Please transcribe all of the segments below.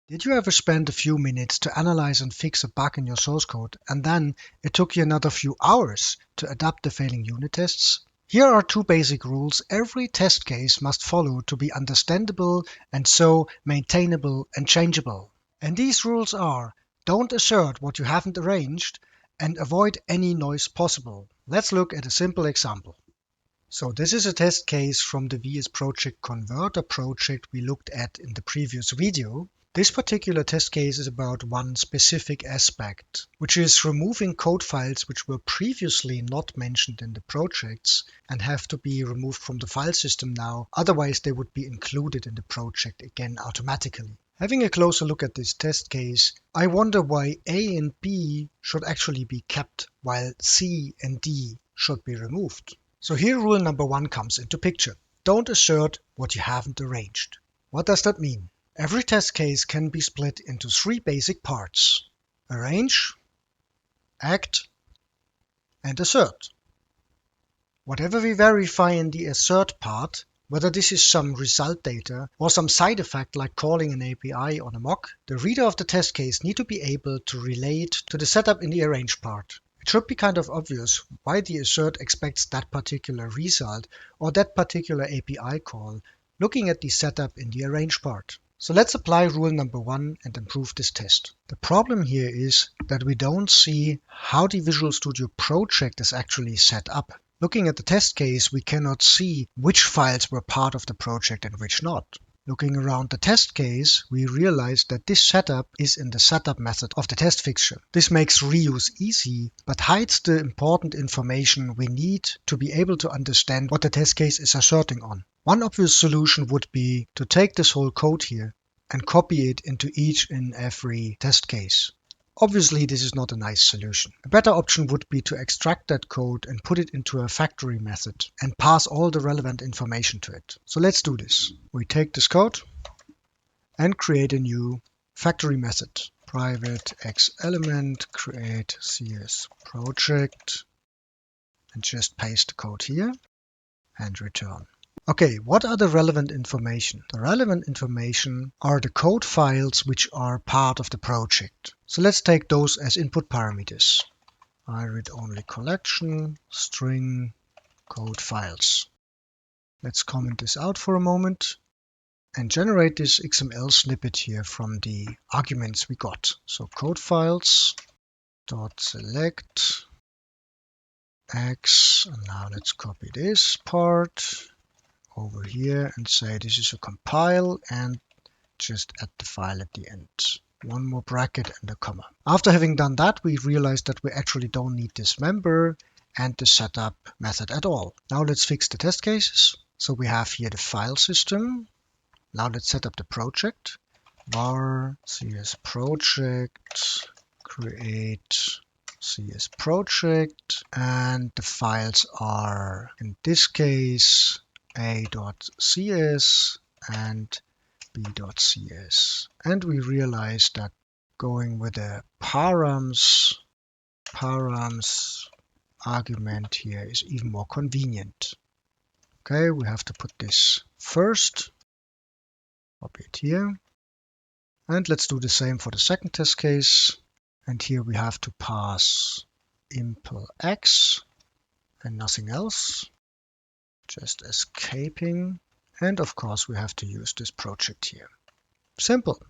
Did you ever spend a few minutes to analyze and fix a bug in your source code, and then it took you another few hours to adapt the failing unit tests? Here are two basic rules every test case must follow to be understandable and so maintainable and changeable. And these rules are: don't assert what you haven't arranged, and avoid any noise possible. Let's look at a simple example. So this is a test case from the VS Project Converter project we looked at in the previous video. This particular test case is about one specific aspect, which is removing code files which were previously not mentioned in the projects and have to be removed from the file system now, otherwise they would be included in the project again automatically. Having a closer look at this test case, I wonder why A and B should actually be kept while C and D should be removed. So here rule number 1 comes into picture. Don't assert what you haven't arranged. What does that mean? Every test case can be split into 3 basic parts: arrange, act, and assert. Whatever we verify in the assert part, whether this is some result data or some side effect like calling an API on a mock, the reader of the test case need to be able to relate to the setup in the arrange part. It should be kind of obvious why the assert expects that particular result or that particular API call, looking at the setup in the arrange part. So let's apply rule number 1 and improve this test. The problem here is that we don't see how the Visual Studio project is actually set up. Looking at the test case, we cannot see which files were part of the project and which not. Looking around the test case, we realize that this setup is in the setup method of the test fixture. This makes reuse easy, but hides the important information we need to be able to understand what the test case is asserting on. One obvious solution would be to take this whole code here and copy it into each and every test case. Obviously, this is not a nice solution. A better option would be to extract that code and put it into a factory method and pass all the relevant information to it. So let's do this. We take this code and create a new factory method. Private x element create CS project, and just paste the code here and return. Okay, what are the relevant information? The relevant information are the code files which are part of the project. So let's take those as input parameters. I read only collection, string, code files. Let's comment this out for a moment and generate this XML snippet here from the arguments we got. So code files dot select x, and now let's copy this part over here and say this is a compile and just add the file at the end. One more bracket and a comma. After having done that, we realize that we actually don't need this member and the setup method at all. Now let's fix the test cases. So we have here the file system. Now let's set up the project. Var CS project create CS project, and the files are in this case a.cs and b.cs. And we realize that going with a params argument here is even more convenient. Okay, we have to put this first, copy it here, and let's do the same for the second test case. And here we have to pass impl x and nothing else, just escaping. And of course, we have to use this project here. Simple.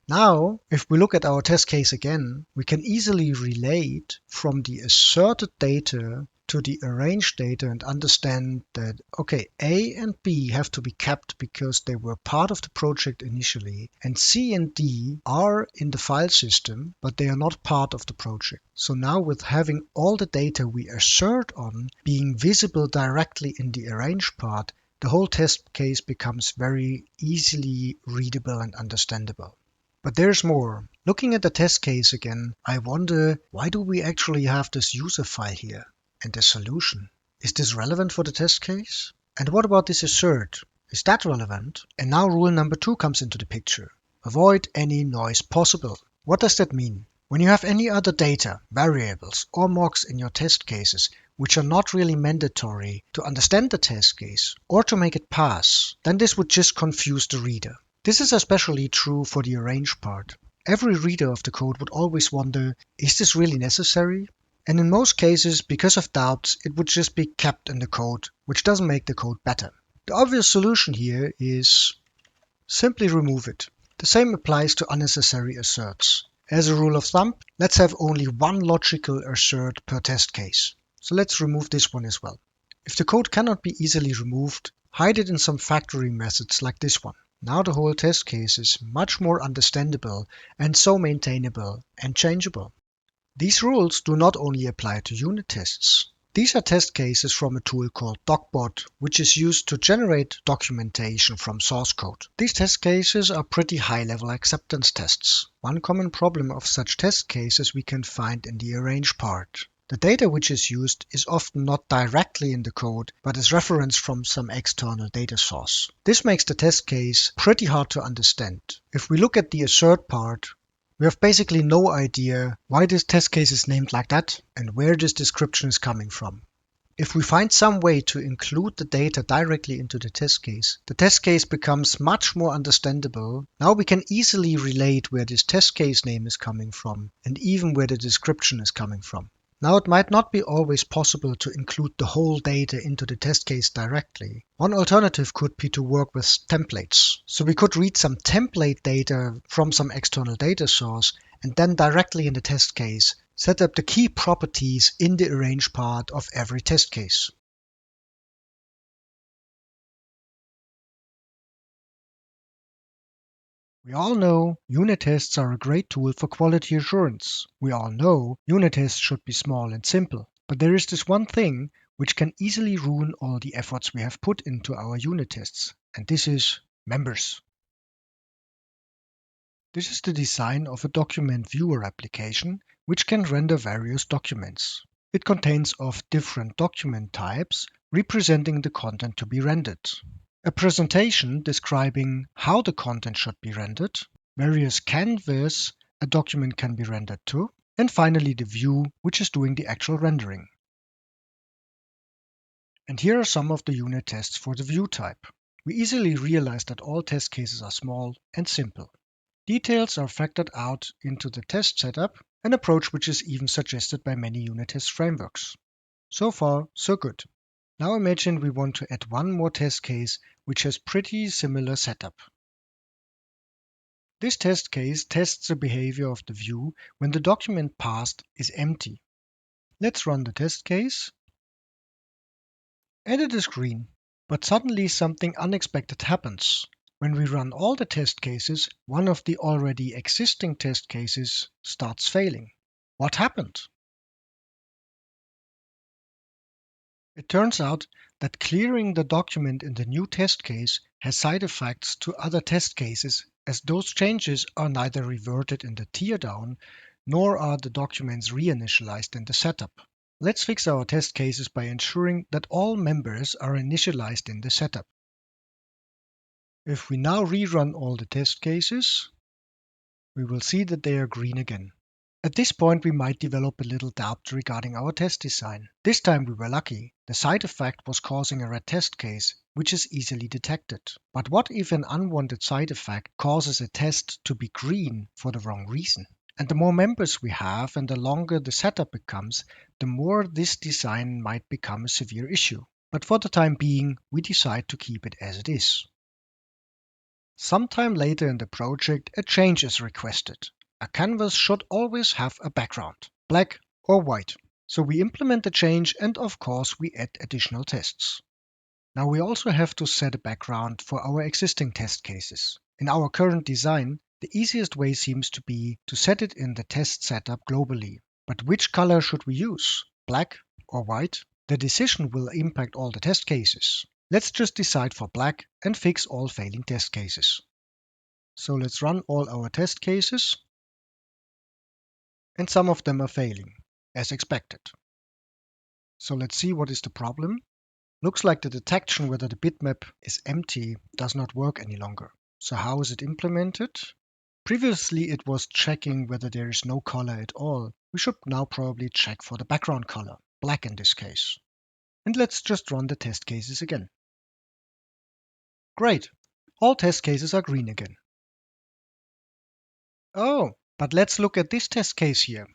Now, if we look at our test case again, we can easily relate from the asserted data to the arranged data and understand that, okay, A and B have to be kept because they were part of the project initially, and C and D are in the file system, but they are not part of the project. So now with having all the data we assert on being visible directly in the arrange part, the whole test case becomes very easily readable and understandable. But there's more. Looking at the test case again, I wonder, why do we actually have this user file here? And the solution. Is this relevant for the test case? And what about this assert? Is that relevant? And now rule number 2 comes into the picture. Avoid any noise possible. What does that mean? When you have any other data, variables, or mocks in your test cases, which are not really mandatory to understand the test case or to make it pass, then this would just confuse the reader. This is especially true for the arrange part. Every reader of the code would always wonder, is this really necessary? And in most cases, because of doubts, it would just be kept in the code, which doesn't make the code better. The obvious solution here is simply remove it. The same applies to unnecessary asserts. As a rule of thumb, let's have only one logical assert per test case. So let's remove this one as well. If the code cannot be easily removed, hide it in some factoring methods like this one. Now the whole test case is much more understandable and so maintainable and changeable. These rules do not only apply to unit tests. These are test cases from a tool called Docbot, which is used to generate documentation from source code. These test cases are pretty high-level acceptance tests. One common problem of such test cases we can find in the arrange part. The data which is used is often not directly in the code, but is referenced from some external data source. This makes the test case pretty hard to understand. If we look at the assert part, we have basically no idea why this test case is named like that and where this description is coming from. If we find some way to include the data directly into the test case becomes much more understandable. Now we can easily relate where this test case name is coming from and even where the description is coming from. Now it might not be always possible to include the whole data into the test case directly. One alternative could be to work with templates. So we could read some template data from some external data source and then directly in the test case set up the key properties in the arrange part of every test case. We all know unit tests are a great tool for quality assurance. We all know unit tests should be small and simple. But there is this one thing which can easily ruin all the efforts we have put into our unit tests, and this is members. This is the design of a document viewer application which can render various documents. It contains of different document types representing the content to be rendered. A presentation describing how the content should be rendered, various canvas a document can be rendered to, and finally the view which is doing the actual rendering. And here are some of the unit tests for the view type. We easily realize that all test cases are small and simple. Details are factored out into the test setup, an approach which is even suggested by many unit test frameworks. So far, so good. Now imagine we want to add one more test case which has pretty similar setup. This test case tests the behavior of the view when the document passed is empty. Let's run the test case. And it is green. But suddenly something unexpected happens. When we run all the test cases, one of the already existing test cases starts failing. What happened? It turns out that clearing the document in the new test case has side effects to other test cases, as those changes are neither reverted in the teardown, nor are the documents reinitialized in the setup. Let's fix our test cases by ensuring that all members are initialized in the setup. If we now rerun all the test cases, we will see that they are green again. At this point, we might develop a little doubt regarding our test design. This time we were lucky. The side effect was causing a red test case, which is easily detected. But what if an unwanted side effect causes a test to be green for the wrong reason? And the more members we have and the longer the setup becomes, the more this design might become a severe issue. But for the time being, we decide to keep it as it is. Sometime later in the project, a change is requested. A canvas should always have a background, black or white. So we implement the change and of course we add additional tests. Now we also have to set a background for our existing test cases. In our current design, the easiest way seems to be to set it in the test setup globally. But which color should we use? Black or white? The decision will impact all the test cases. Let's just decide for black and fix all failing test cases. So let's run all our test cases. And some of them are failing, as expected. So let's see what is the problem. Looks like the detection whether the bitmap is empty does not work any longer. So how is it implemented? Previously it was checking whether there is no color at all. We should now probably check for the background color, black in this case. And let's just run the test cases again. Great. all test cases are green again. Oh, but let's look at this test case here.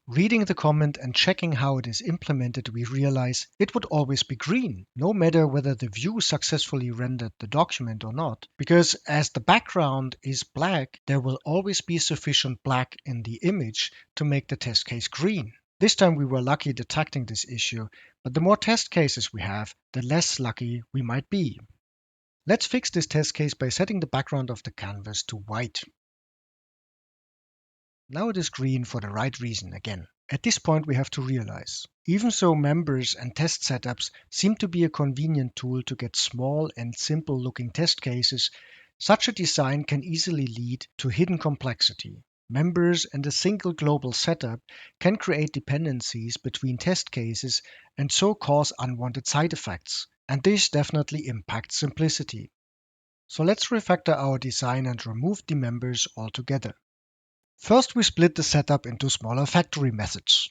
Reading the comment and checking how it is implemented, we realize it would always be green, no matter whether the view successfully rendered the document or not, because as the background is black, there will always be sufficient black in the image to make the test case green. This time we were lucky detecting this issue, but the more test cases we have, the less lucky we might be. Let's fix this test case by setting the background of the canvas to white. Now it is green for the right reason again. At this point we have to realize, even though members and test setups seem to be a convenient tool to get small and simple looking test cases, such a design can easily lead to hidden complexity. Members and a single global setup can create dependencies between test cases and so cause unwanted side effects, and this definitely impacts simplicity. So let's refactor our design and remove the members altogether. First, we split the setup into smaller factory methods.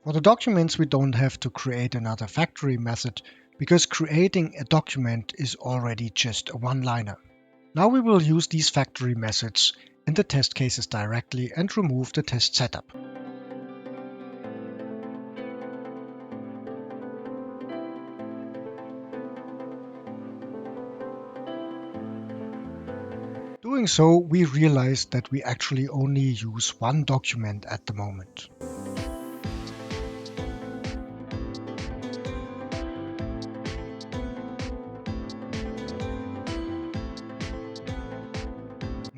For the documents, we don't have to create another factory method because creating a document is already just a one-liner. Now we will use these factory methods in the test cases directly and remove the test setup. Doing so, we realize that we actually only use one document at the moment.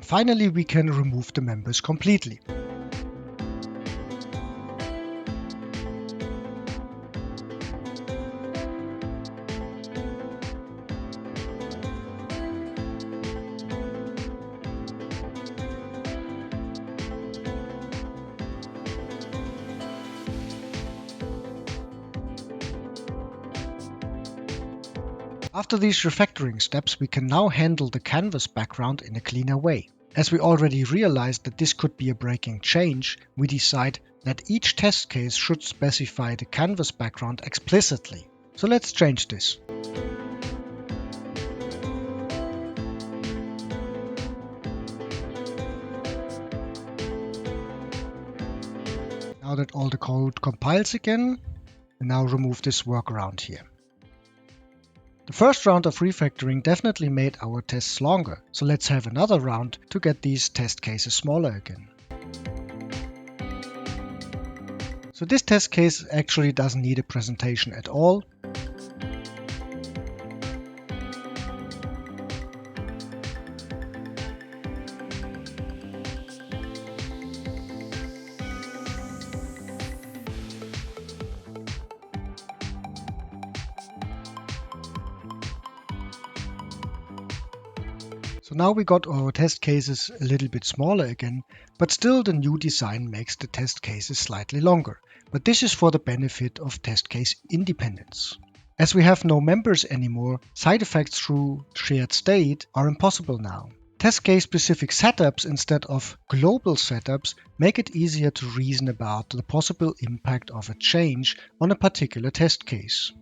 Finally, we can remove the members completely. After these refactoring steps, we can now handle the canvas background in a cleaner way. As we already realized that this could be a breaking change, we decide that each test case should specify the canvas background explicitly. So let's change this. Now that all the code compiles again, we now remove this workaround here. The first round of refactoring definitely made our tests longer, so let's have another round to get these test cases smaller again. So this test case actually doesn't need a presentation at all. So now we got our test cases a little bit smaller again, but still the new design makes the test cases slightly longer. But this is for the benefit of test case independence. As we have no members anymore, side effects through shared state are impossible now. Test case specific setups instead of global setups make it easier to reason about the possible impact of a change on a particular test case.